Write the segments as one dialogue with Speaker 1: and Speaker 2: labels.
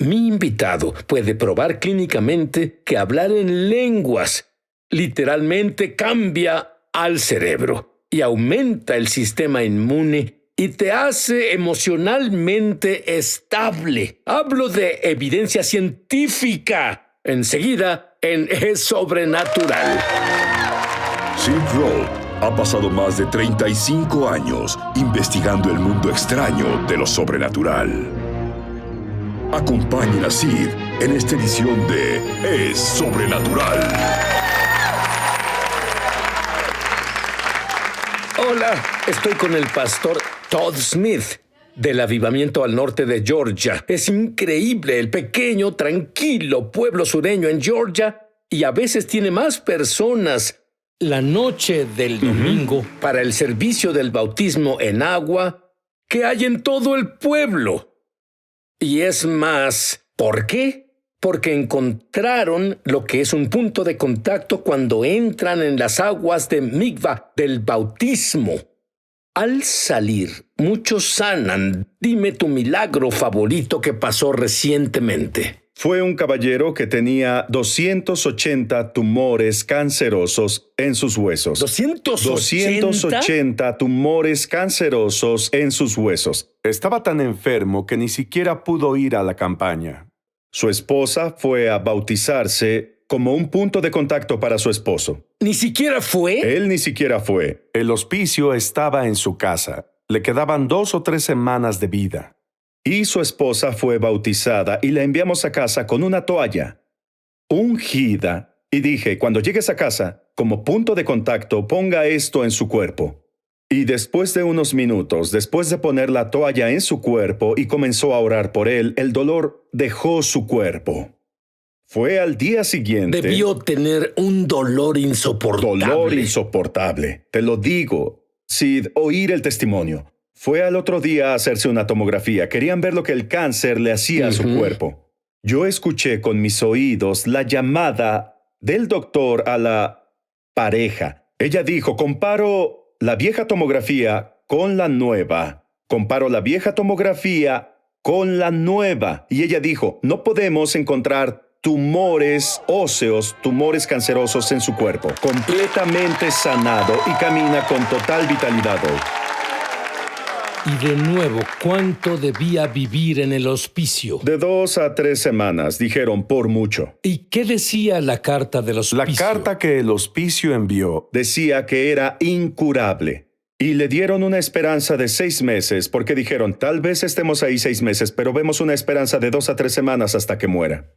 Speaker 1: Mi invitado puede probar clínicamente que hablar en lenguas literalmente cambia al cerebro y aumenta el sistema inmune y te hace emocionalmente estable. Hablo de evidencia científica. Enseguida en Es Sobrenatural.
Speaker 2: Sid Roth ha pasado más de 35 años investigando el mundo extraño de lo sobrenatural. Acompañen a Sid en esta edición de Es Sobrenatural.
Speaker 1: Hola, estoy con el pastor Todd Smith del Avivamiento al norte de Georgia. Es increíble el pequeño, tranquilo pueblo sureño en Georgia y a veces tiene más personas la noche del domingo para el servicio del bautismo en agua que hay en todo el pueblo. Y es más, ¿por qué? Porque encontraron lo que es un punto de contacto cuando entran en las aguas de Mikvah, del bautismo. Al salir, muchos sanan. Dime tu milagro favorito que pasó recientemente.
Speaker 3: Fue un caballero que tenía 280 tumores cancerosos en sus huesos. 280 tumores cancerosos en sus huesos. Estaba tan enfermo que ni siquiera pudo ir a la campaña. Su esposa fue a bautizarse como un punto de contacto para su esposo.
Speaker 1: ¿Ni siquiera fue?
Speaker 3: Él ni siquiera fue. El hospicio estaba en su casa. Le quedaban 2 o 3 semanas de vida. Y su esposa fue bautizada y la enviamos a casa con una toalla ungida. Y dije, cuando llegues a casa, como punto de contacto, ponga esto en su cuerpo. Y después de unos minutos, después de poner la toalla en su cuerpo y comenzó a orar por él, el dolor dejó su cuerpo. Fue al día siguiente.
Speaker 1: Debió tener un dolor insoportable.
Speaker 3: Dolor insoportable. Te lo digo, Sid, oír el testimonio. Fue al otro día a hacerse una tomografía. Querían ver lo que el cáncer le hacía a su cuerpo. Yo escuché con mis oídos la llamada del doctor a la pareja. Ella dijo, comparo la vieja tomografía con la nueva. Comparo la vieja tomografía con la nueva. Y ella dijo, no podemos encontrar tumores óseos, tumores cancerosos en su cuerpo. Completamente sanado y camina con total vitalidad hoy.
Speaker 1: Y de nuevo, ¿cuánto debía vivir en el hospicio?
Speaker 3: De 2 a 3 semanas, dijeron, por mucho.
Speaker 1: ¿Y qué decía la carta del hospicio?
Speaker 3: La carta que el hospicio envió decía que era incurable. Y le dieron una esperanza de 6 meses, porque dijeron, tal vez estemos ahí 6 meses, pero vemos una esperanza de 2 a 3 semanas hasta que muera.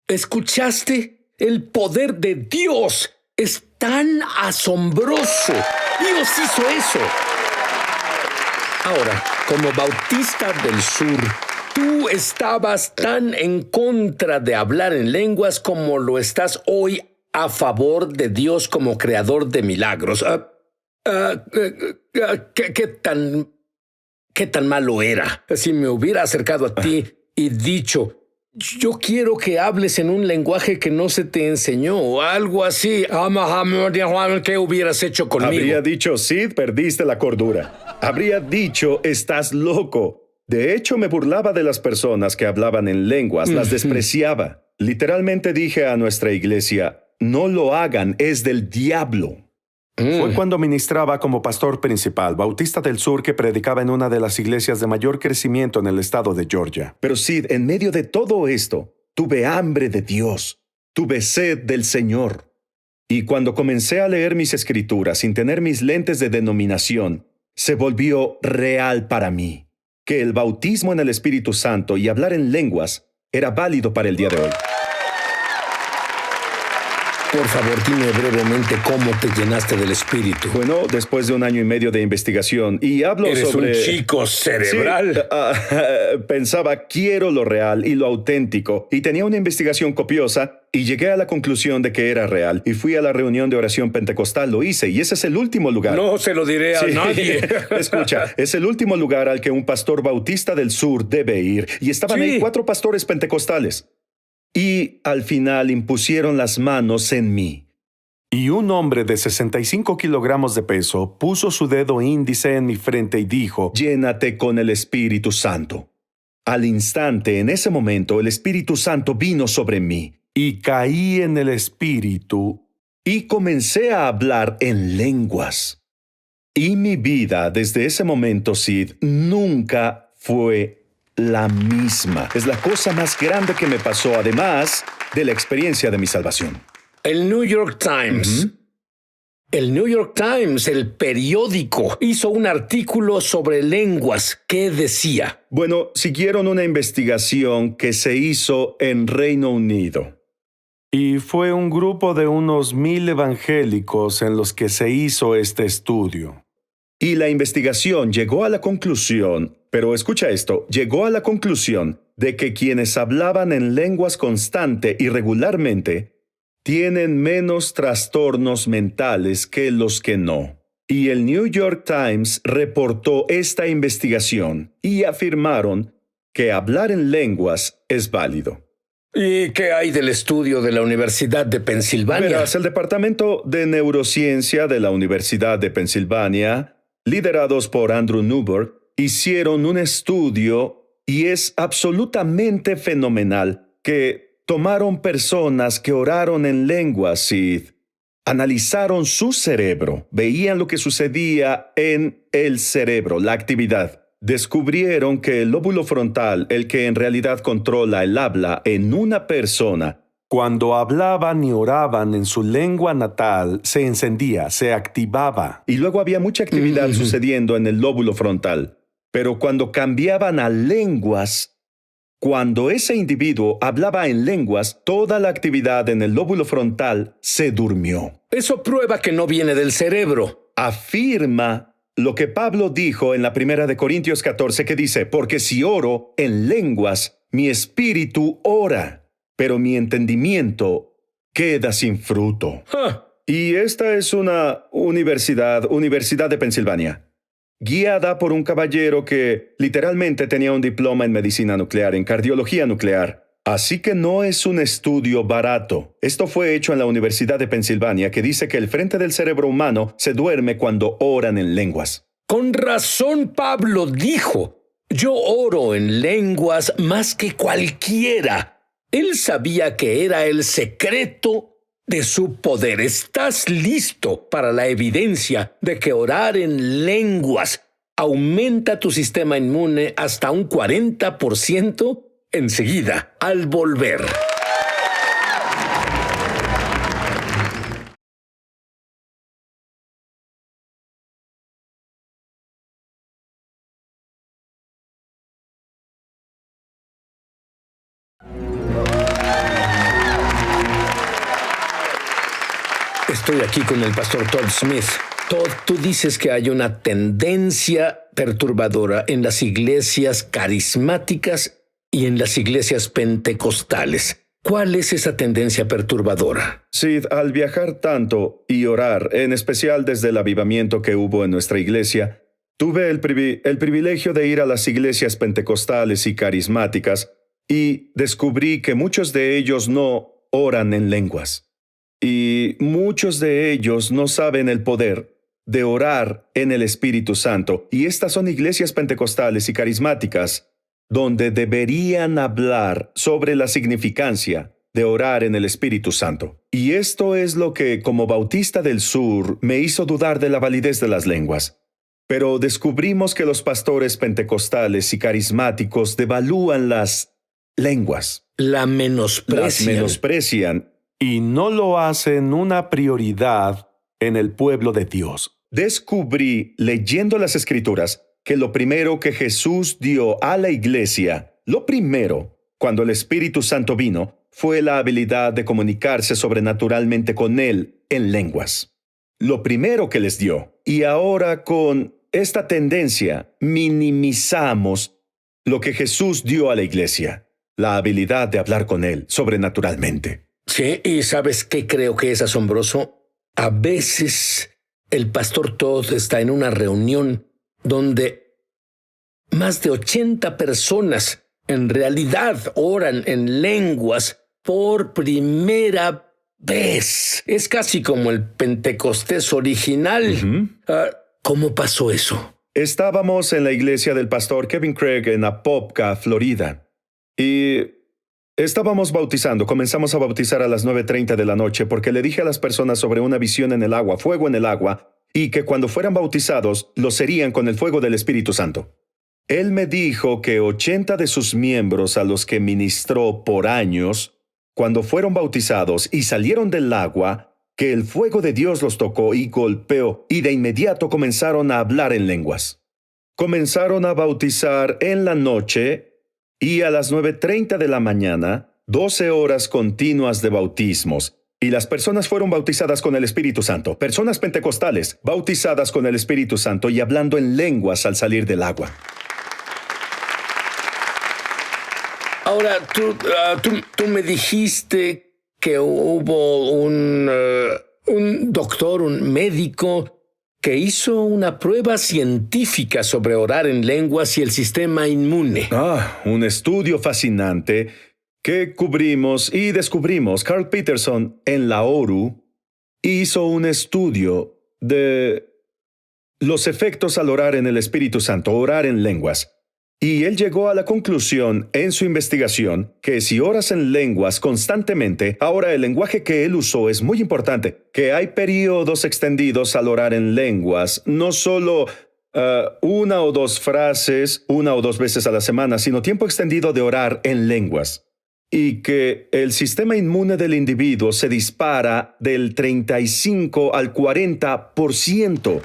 Speaker 1: ¿Escuchaste? El poder de Dios es tan asombroso. Dios hizo eso. Ahora, como Bautista del Sur, tú estabas tan en contra de hablar en lenguas como lo estás hoy a favor de Dios como creador de milagros. ¿Qué tan malo era? Si me hubiera acercado a ti y dicho, yo quiero que hables en un lenguaje que no se te enseñó, o algo así. ¿Qué hubieras hecho conmigo?
Speaker 3: Habría dicho, Sid, perdiste la cordura. Habría dicho, estás loco. De hecho, me burlaba de las personas que hablaban en lenguas, las despreciaba. Literalmente dije a nuestra iglesia, no lo hagan, es del diablo. Fue cuando ministraba como pastor principal, Bautista del Sur, que predicaba en una de las iglesias de mayor crecimiento en el estado de Georgia. Pero Sid, en medio de todo esto, tuve hambre de Dios, tuve sed del Señor. Y cuando comencé a leer mis escrituras sin tener mis lentes de denominación, se volvió real para mí, que el bautismo en el Espíritu Santo y hablar en lenguas era válido para el día de hoy.
Speaker 1: Por favor, dime brevemente cómo te llenaste del Espíritu.
Speaker 3: Bueno, después de 1 año y medio de investigación, y hablo sobre...
Speaker 1: Eres un chico cerebral.
Speaker 3: Sí, pensaba, quiero lo real y lo auténtico, y tenía una investigación copiosa, y llegué a la conclusión de que era real, y fui a la reunión de oración pentecostal, lo hice, y ese es el último lugar.
Speaker 1: No se lo diré a nadie.
Speaker 3: Escucha, es el último lugar al que un pastor bautista del sur debe ir, y estaban ahí 4 pastores pentecostales. Y al final impusieron las manos en mí. Y un hombre de 65 kilogramos de peso puso su dedo índice en mi frente y dijo, llénate con el Espíritu Santo. Al instante, en ese momento, el Espíritu Santo vino sobre mí
Speaker 4: y caí en el Espíritu.
Speaker 3: y comencé a hablar en lenguas. Y mi vida desde ese momento, Sid, nunca fue la misma. Es la cosa más grande que me pasó, además de la experiencia de mi salvación.
Speaker 1: El New York Times. El New York Times, el periódico, hizo un artículo sobre lenguas. ¿Qué decía?
Speaker 3: Bueno, siguieron una investigación que se hizo en Reino Unido.
Speaker 4: Y fue un grupo de unos 1000 evangélicos en los que se hizo este estudio.
Speaker 3: Y la investigación llegó a la conclusión, pero escucha esto, llegó a la conclusión de que quienes hablaban en lenguas constante y regularmente tienen menos trastornos mentales que los que no. Y el New York Times reportó esta investigación y afirmaron que hablar en lenguas es válido.
Speaker 1: ¿Y qué hay del estudio de la Universidad de Pensilvania?
Speaker 3: Verás, el Departamento de Neurociencia de la Universidad de Pensilvania, liderados por Andrew Newberg, hicieron un estudio y es absolutamente fenomenal que tomaron personas que oraron en lenguas y analizaron su cerebro, veían lo que sucedía en el cerebro, la actividad. Descubrieron que el lóbulo frontal, el que en realidad controla el habla en una persona,
Speaker 4: Cuando hablaban y oraban en su lengua natal, se encendía, se activaba.
Speaker 3: y luego había mucha actividad sucediendo en el lóbulo frontal. Pero cuando cambiaban a lenguas, cuando ese individuo hablaba en lenguas, toda la actividad en el lóbulo frontal se durmió.
Speaker 1: Eso prueba que no viene del cerebro.
Speaker 3: Afirma lo que Pablo dijo en la 1 de Corintios 14, que dice, porque si oro en lenguas, mi espíritu ora, pero mi entendimiento queda sin fruto. Y esta es una Universidad de Pensilvania, guiada por un caballero que literalmente tenía un diploma en medicina nuclear, en cardiología nuclear. Así que no es un estudio barato. Esto fue hecho en la Universidad de Pensilvania, que dice que el frente del cerebro humano se duerme cuando oran en lenguas.
Speaker 1: Con razón Pablo dijo, yo oro en lenguas más que cualquiera. Él sabía que era el secreto de su poder. ¿Estás listo para la evidencia de que orar en lenguas aumenta tu sistema inmune hasta un 40%? Enseguida, al volver. Estoy aquí con el pastor Todd Smith. Todd, tú dices que hay una tendencia perturbadora en las iglesias carismáticas y en las iglesias pentecostales. ¿Cuál es esa tendencia perturbadora?
Speaker 3: Sid, al viajar tanto y orar, en especial desde el avivamiento que hubo en nuestra iglesia, tuve el privilegio de ir a las iglesias pentecostales y carismáticas y descubrí que muchos de ellos no oran en lenguas. Y muchos de ellos no saben el poder de orar en el Espíritu Santo. Y estas son iglesias pentecostales y carismáticas donde deberían hablar sobre la significancia de orar en el Espíritu Santo. Y esto es lo que, como Bautista del Sur, me hizo dudar de la validez de las lenguas. Pero descubrimos que los pastores pentecostales y carismáticos devalúan las lenguas.
Speaker 1: Las
Speaker 3: menosprecian.
Speaker 4: Y no lo hacen una prioridad en el pueblo de Dios.
Speaker 3: Descubrí, leyendo las Escrituras, que lo primero que Jesús dio a la iglesia, lo primero, cuando el Espíritu Santo vino, fue la habilidad de comunicarse sobrenaturalmente con Él en lenguas. Lo primero que les dio. Y ahora con esta tendencia, minimizamos lo que Jesús dio a la iglesia, la habilidad de hablar con Él sobrenaturalmente.
Speaker 1: Sí, y ¿sabes qué creo que es asombroso? A veces el pastor Todd está en una reunión donde más de 80 personas en realidad oran en lenguas por primera vez. Es casi como el Pentecostés original. ¿Cómo pasó eso?
Speaker 3: Estábamos en la iglesia del pastor Kevin Craig en Apopka, Florida. Y estábamos bautizando. Comenzamos a bautizar a las 9:30 de la noche porque le dije a las personas sobre una visión en el agua, fuego en el agua, y que cuando fueran bautizados, lo serían con el fuego del Espíritu Santo. Él me dijo que 80 de sus miembros a los que ministró por años, cuando fueron bautizados y salieron del agua, que el fuego de Dios los tocó y golpeó, y de inmediato comenzaron a hablar en lenguas. Comenzaron a bautizar en la noche, y a las 9:30 de la mañana, 12 horas continuas de bautismos. Y las personas fueron bautizadas con el Espíritu Santo. Personas pentecostales, bautizadas con el Espíritu Santo y hablando en lenguas al salir del agua.
Speaker 1: Ahora, tú me dijiste que hubo un doctor, un médico, que hizo una prueba científica sobre orar en lenguas y el sistema inmune.
Speaker 3: Un estudio fascinante que cubrimos y descubrimos. Carl Peterson, en la ORU, hizo un estudio de los efectos al orar en el Espíritu Santo, orar en lenguas. Y él llegó a la conclusión en su investigación que si oras en lenguas constantemente, ahora el lenguaje que él usó es muy importante, que hay periodos extendidos al orar en lenguas, no solo una o dos frases, una o dos veces a la semana, sino tiempo extendido de orar en lenguas. Y que el sistema inmune del individuo se dispara del 35 al 40%.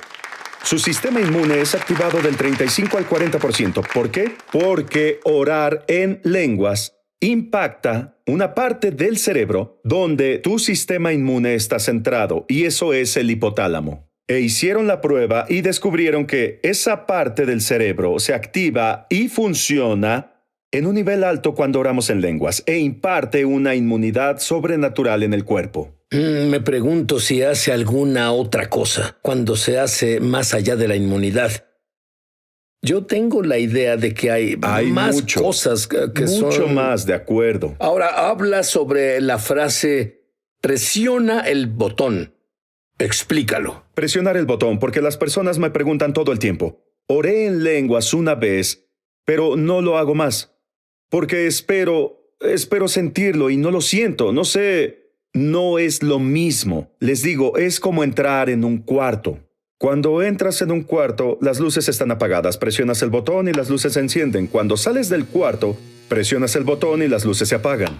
Speaker 3: Su sistema inmune es activado del 35 al 40%. ¿Por qué? Porque orar en lenguas impacta una parte del cerebro donde tu sistema inmune está centrado, y eso es el hipotálamo. E hicieron la prueba y descubrieron que esa parte del cerebro se activa y funciona en un nivel alto cuando oramos en lenguas e imparte una inmunidad sobrenatural en el cuerpo.
Speaker 1: Me pregunto si hace alguna otra cosa cuando se hace más allá de la inmunidad. Yo tengo la idea de que hay más cosas que son...
Speaker 3: Mucho más, de acuerdo.
Speaker 1: Ahora, habla sobre la frase presiona el botón. Explícalo.
Speaker 3: Presionar el botón, porque las personas me preguntan todo el tiempo. Oré en lenguas una vez, pero no lo hago más. Porque espero sentirlo y no lo siento. No sé, no es lo mismo. Les digo, es como entrar en un cuarto. Cuando entras en un cuarto, las luces están apagadas. Presionas el botón y las luces se encienden. Cuando sales del cuarto, presionas el botón y las luces se apagan.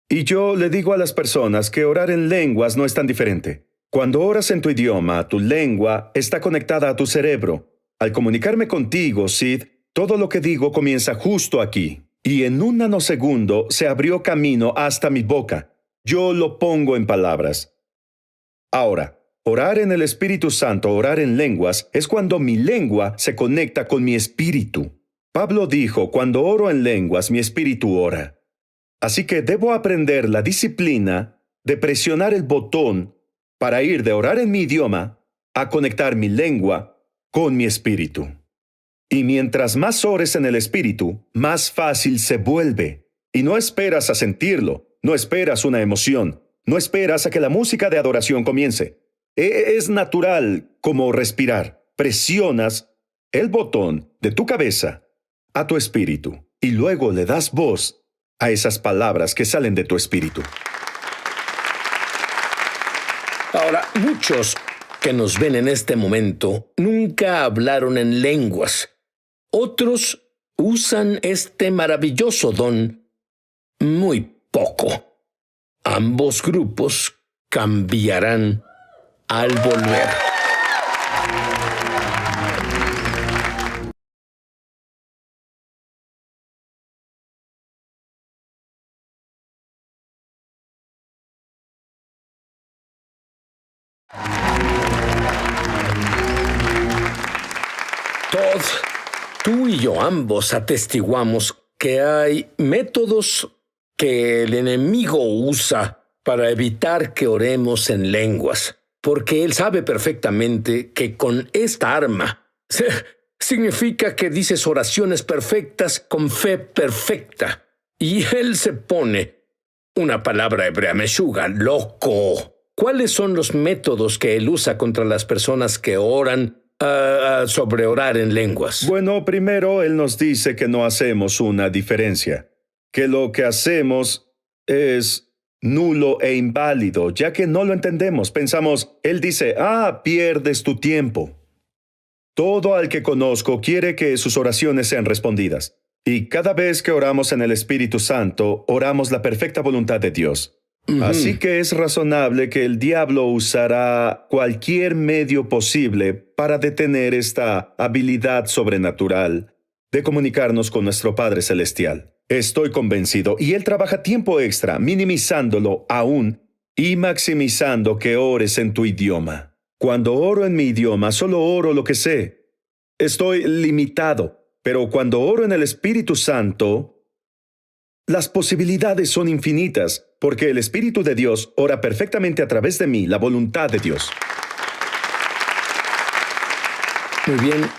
Speaker 3: Y yo le digo a las personas que orar en lenguas no es tan diferente. Cuando oras en tu idioma, tu lengua está conectada a tu cerebro. Al comunicarme contigo, Sid, todo lo que digo comienza justo aquí. Y en un nanosegundo se abrió camino hasta mi boca. Yo lo pongo en palabras. Ahora, orar en el Espíritu Santo, orar en lenguas, es cuando mi lengua se conecta con mi espíritu. Pablo dijo, cuando oro en lenguas, mi espíritu ora. Así que debo aprender la disciplina de presionar el botón para ir de orar en mi idioma a conectar mi lengua con mi espíritu. Y mientras más ores en el espíritu, más fácil se vuelve. Y no esperas a sentirlo, no esperas una emoción, no esperas a que la música de adoración comience. Es natural como respirar. Presionas el botón de tu cabeza a tu espíritu y luego le das voz a esas palabras que salen de tu espíritu.
Speaker 1: Ahora, muchos que nos ven en este momento nunca hablaron en lenguas. Otros usan este maravilloso don muy poco. Ambos grupos cambiarán al volver. Todd, tú y yo ambos atestiguamos que hay métodos que el enemigo usa para evitar que oremos en lenguas, porque él sabe perfectamente que con esta arma significa que dices oraciones perfectas con fe perfecta, y él se pone una palabra hebrea, meshuga, loco. ¿Cuáles son los métodos que él usa contra las personas que oran sobre orar en lenguas?
Speaker 3: Bueno, primero él nos dice que no hacemos una diferencia, que lo que hacemos es nulo e inválido, ya que no lo entendemos. Pensamos, él dice, pierdes tu tiempo. Todo al que conozco quiere que sus oraciones sean respondidas. Y cada vez que oramos en el Espíritu Santo, oramos la perfecta voluntad de Dios. Así que es razonable que el diablo usará cualquier medio posible para detener esta habilidad sobrenatural de comunicarnos con nuestro Padre Celestial. Estoy convencido, y él trabaja tiempo extra, minimizándolo aún y maximizando que ores en tu idioma. Cuando oro en mi idioma, solo oro lo que sé. Estoy limitado, pero cuando oro en el Espíritu Santo, las posibilidades son infinitas, porque el Espíritu de Dios ora perfectamente a través de mí, la voluntad de Dios.
Speaker 1: Muy bien.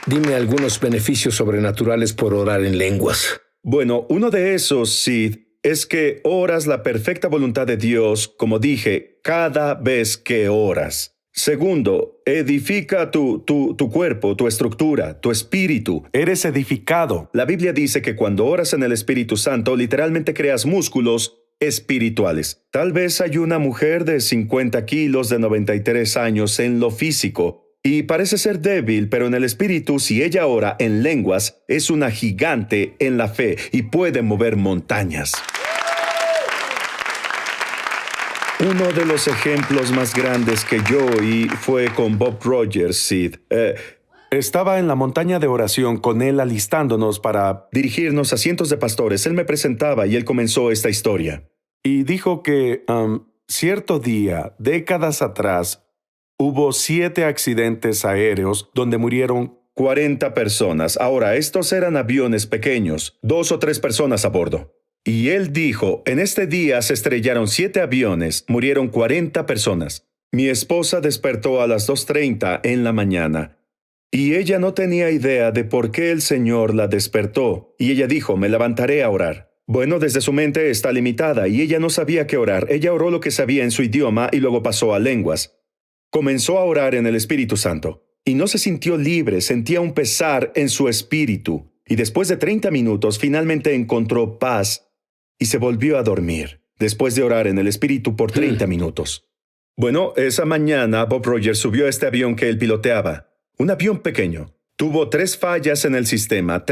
Speaker 1: Dime algunos beneficios sobrenaturales por orar en lenguas.
Speaker 3: Bueno, uno de esos, Sid, es que oras la perfecta voluntad de Dios, como dije, cada vez que oras. Segundo, edifica tu cuerpo, tu estructura, tu espíritu.
Speaker 4: Eres edificado.
Speaker 3: La Biblia dice que cuando oras en el Espíritu Santo, literalmente creas músculos espirituales. Tal vez hay una mujer de 50 kilos de 93 años en lo físico y parece ser débil, pero en el espíritu, si ella ora en lenguas, es una gigante en la fe y puede mover montañas. Uno de los ejemplos más grandes que yo oí fue con Bob Rogers, Sid.
Speaker 4: Estaba en la montaña de oración con él alistándonos para
Speaker 3: dirigirnos a cientos de pastores. Él me presentaba y él comenzó esta historia.
Speaker 4: Y dijo que cierto día, décadas atrás, hubo 7 accidentes aéreos donde murieron
Speaker 3: 40 personas. Ahora, estos eran aviones pequeños, 2 o 3 personas a bordo. Y él dijo, en este día se estrellaron 7 aviones, murieron 40 personas. Mi esposa despertó a las 2:30 en la mañana. Y ella no tenía idea de por qué el Señor la despertó. Y ella dijo, me levantaré a orar. Bueno, desde su mente está limitada y ella no sabía qué orar. Ella oró lo que sabía en su idioma y luego pasó a lenguas. Comenzó a orar en el Espíritu Santo. Y no se sintió libre, sentía un pesar en su espíritu. Y después de 30 minutos finalmente encontró paz y se volvió a dormir, después de orar en el Espíritu por 30 minutos. Bueno, esa mañana Bob Rogers subió a este avión que él piloteaba. Un avión pequeño. Tuvo 3 fallas en el sistema,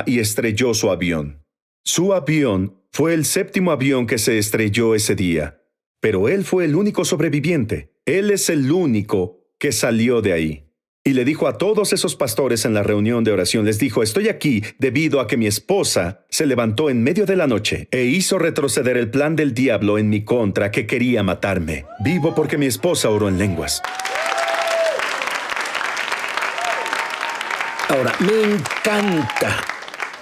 Speaker 3: y estrelló su avión. Su avión fue el 7º avión que se estrelló ese día. Pero él fue el único sobreviviente. Él es el único que salió de ahí. Y le dijo a todos esos pastores en la reunión de oración, les dijo, estoy aquí debido a que mi esposa se levantó en medio de la noche e hizo retroceder el plan del diablo en mi contra que quería matarme. Vivo porque mi esposa oró en lenguas.
Speaker 1: Ahora, me encanta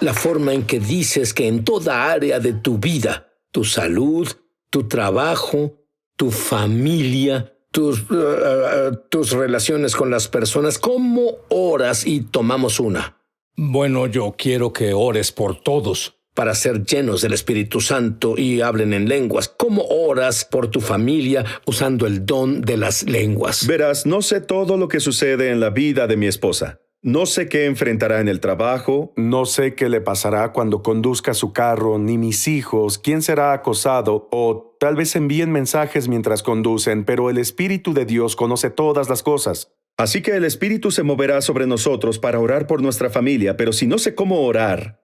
Speaker 1: la forma en que dices que en toda área de tu vida, tu salud, tu trabajo, tu familia, tus relaciones con las personas, ¿cómo oras? Y tomamos una.
Speaker 5: Bueno, yo quiero que ores por todos.
Speaker 1: Para ser llenos del Espíritu Santo y hablen en lenguas. ¿Cómo oras por tu familia usando el don de las lenguas?
Speaker 3: Verás, no sé todo lo que sucede en la vida de mi esposa. No sé qué enfrentará en el trabajo.
Speaker 4: No sé qué le pasará cuando conduzca su carro, ni mis hijos, quién será acosado, o tal vez envíen mensajes mientras conducen, pero el Espíritu de Dios conoce todas las cosas.
Speaker 3: Así que el Espíritu se moverá sobre nosotros para orar por nuestra familia, pero si no sé cómo orar,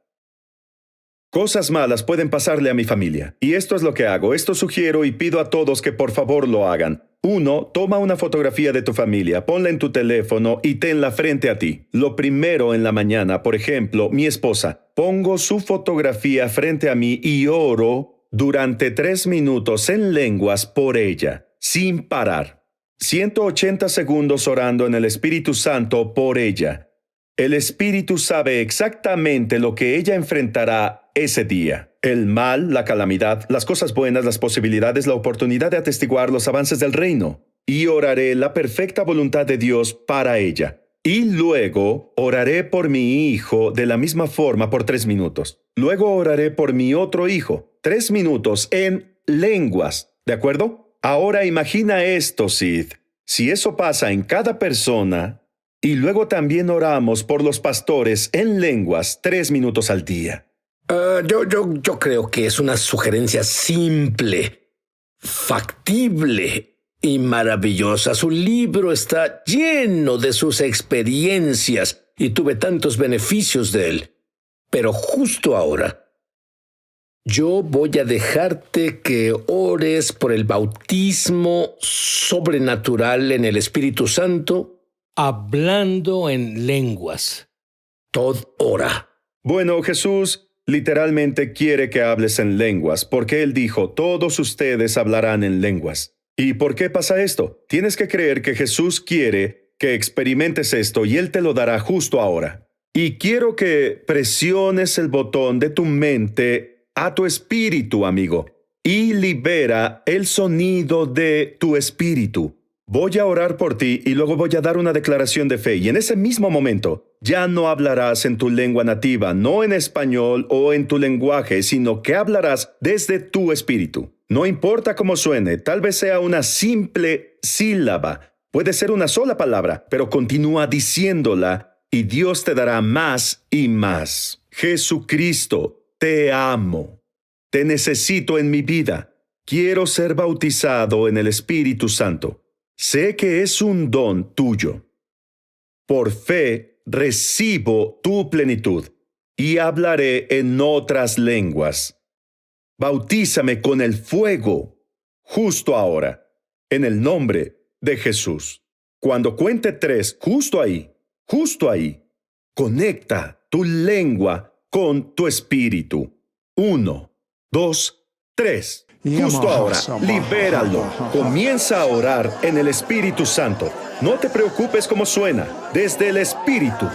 Speaker 3: cosas malas pueden pasarle a mi familia. Y esto es lo que hago. Esto sugiero y pido a todos que por favor lo hagan. 1. Toma una fotografía de tu familia, ponla en tu teléfono y tenla frente a ti. Lo primero en la mañana, por ejemplo, mi esposa, pongo su fotografía frente a mí y oro durante 3 minutos en lenguas por ella, sin parar. 180 segundos orando en el Espíritu Santo por ella. El Espíritu sabe exactamente lo que ella enfrentará ese día. El mal, la calamidad, las cosas buenas, las posibilidades, la oportunidad de atestiguar los avances del reino. Y oraré la perfecta voluntad de Dios para ella. Y luego oraré por mi hijo de la misma forma por 3 minutos. Luego oraré por mi otro hijo. 3 minutos en lenguas. ¿De acuerdo? Ahora imagina esto, Sid. Si eso pasa en cada persona, y luego también oramos por los pastores en lenguas 3 minutos al día.
Speaker 1: Yo creo que es una sugerencia simple, factible y maravillosa. Su libro está lleno de sus experiencias y tuve tantos beneficios de él. Pero justo ahora, yo voy a dejarte que ores por el bautismo sobrenatural en el Espíritu Santo.
Speaker 5: Hablando en lenguas.
Speaker 1: Todd ora.
Speaker 3: Bueno, Jesús literalmente quiere que hables en lenguas, porque Él dijo, todos ustedes hablarán en lenguas. ¿Y por qué pasa esto? Tienes que creer que Jesús quiere que experimentes esto y Él te lo dará justo ahora. Y quiero que presiones el botón de tu mente a tu espíritu, amigo, y libera el sonido de tu espíritu. Voy a orar por ti y luego voy a dar una declaración de fe. Y en ese mismo momento, ya no hablarás en tu lengua nativa, no en español o en tu lenguaje, sino que hablarás desde tu espíritu. No importa cómo suene, tal vez sea una simple sílaba. Puede ser una sola palabra, pero continúa diciéndola y Dios te dará más y más. Jesucristo, te amo. Te necesito en mi vida. Quiero ser bautizado en el Espíritu Santo. Sé que es un don tuyo. Por fe recibo tu plenitud y hablaré en otras lenguas. Bautízame con el fuego, justo ahora, en el nombre de Jesús. Cuando cuente 3, justo ahí, conecta tu lengua con tu espíritu. 1, 2, 3. Justo ahora, libéralo. Comienza a orar en el Espíritu Santo. No te preocupes cómo suena, desde el Espíritu.